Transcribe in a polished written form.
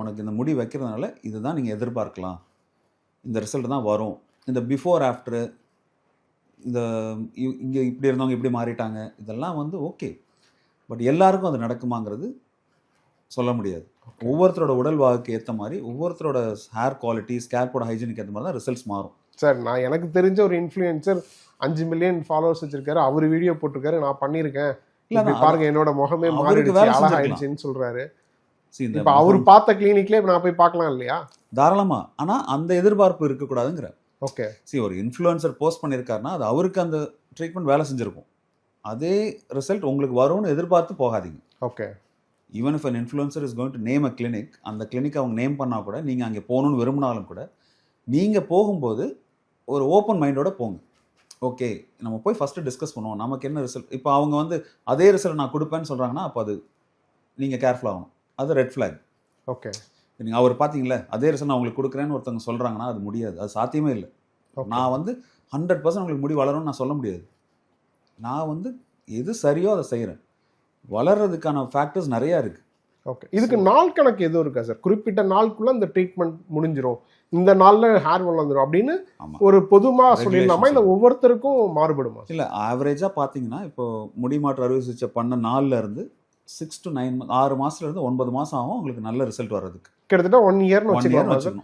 உனக்கு இந்த முடி வைக்கிறதுனால இதுதான் நீங்கள் எதிர்பார்க்கலாம், இந்த ரிசல்ட் தான் வரும். இந்த பிஃபோர் ஆஃப்டரு, இந்த இங்கே இப்படி இருந்தவங்க இப்படி மாறிட்டாங்க, இதெல்லாம் வந்து ஓகே. பட் எல்லாருக்கும் அது நடக்குமாங்கிறது சொல்ல முடியாது. ஒவ்வொருத்தரோட உடல் வாகுக்கு ஏற்ற மாதிரி, ஒவ்வொருத்தரோட ஹேர் குவாலிட்டி, ஸ்கேல்போட ஹைஜீனிக் ஏற்ற மாதிரி தான் ரிசல்ட்ஸ் மாறும். சார், நான் எனக்கு தெரிஞ்ச ஒரு இன்ஃப்ளூயன்சர் 5 மில்லியன் ஃபாலோவர்ஸ் வச்சிருக்காரு, அவர் வீடியோ போட்டிருக்காரு, நான் பண்ணியிருக்கேன், இல்லை பாருங்க என்னோட முகமே மாறிடுச்சு, அழகாயிடுச்சுன்னு சொல்றாரு. இப்போ அவர் பார்த்த கிளினிக்லேயே நான் போய் பார்க்கலாம் இல்லையா? தாராளமா. ஆனால் அந்த எதிர்பார்ப்பு இருக்கக்கூடாதுங்கிற. ஓகே, ஒரு இன்ஃப்ளூயன்சர் போஸ்ட் பண்ணியிருக்காருன்னா அது அவருக்கு அந்த ட்ரீட்மெண்ட் வேலை செஞ்சுருக்கும், அதே ரிசல்ட் உங்களுக்கு வரும்னு எதிர்பார்த்து போகாதீங்க. Okay. Even if an influencer is going to name a clinic, அந்த கிளினிக் அவங்க நேம் பண்ணால் கூட, நீங்கள் அங்கே போகணுன்னு விரும்பினாலும் கூட, நீங்கள் போகும்போது ஒரு ஓப்பன் மைண்டோட போங்க. ஓகே, நம்ம போய் ஃபஸ்ட்டு டிஸ்கஸ் பண்ணுவோம், நமக்கு என்ன ரிசல்ட். இப்போ அவங்க வந்து அதே ரிசல்ட் நான் கொடுப்பேன்னு சொல்கிறாங்கன்னா அப்போ அது நீங்கள் கேர்ஃபுல் ஆகணும், அது ரெட் ஃப்ளாக். ஓகே. நீங்கள் அவர் பார்த்தீங்களே அதே ரிசல்ட் நான் உங்களுக்கு கொடுக்குறேன்னு ஒருத்தவங்க சொல்கிறாங்கன்னா அது முடியாது, அது சாத்தியமே இல்லை. நான் வந்து 100% உங்களுக்கு முடி வளரும்னு நான் சொல்ல முடியாது. நான் வந்து எது சரியோ அதை செய்கிறேன். வளர்றதுக்கான ஃபேக்டர்ஸ் நிறையா இருக்குது. ஓகே. இதுக்கு நாள் கணக்கு எதுவும் இருக்கா சார்? குறிப்பிட்ட நாளுக்குள்ளே இந்த ட்ரீட்மெண்ட் முடிஞ்சிடும், இந்த நாளில் ஹேர் வளர்ந்துடும் அப்படின்னு ஒரு பொதுவாக சொல்லிடலாமா, இல்லை ஒவ்வொருத்தருக்கும் மாறுபடுமா? இல்லை, ஆவரேஜாக பார்த்தீங்கன்னா இப்போ முடி மாற்று அறுவை சிகிச்சை பண்ண நாளில் இருந்து 6 to 9 6 மாதத்துலேருந்து 9 மாதம் ஆகும் உங்களுக்கு நல்ல ரிசல்ட் வர்றதுக்கு. கிட்டத்தட்ட 1 இயர்னு வச்சுக்கணும்.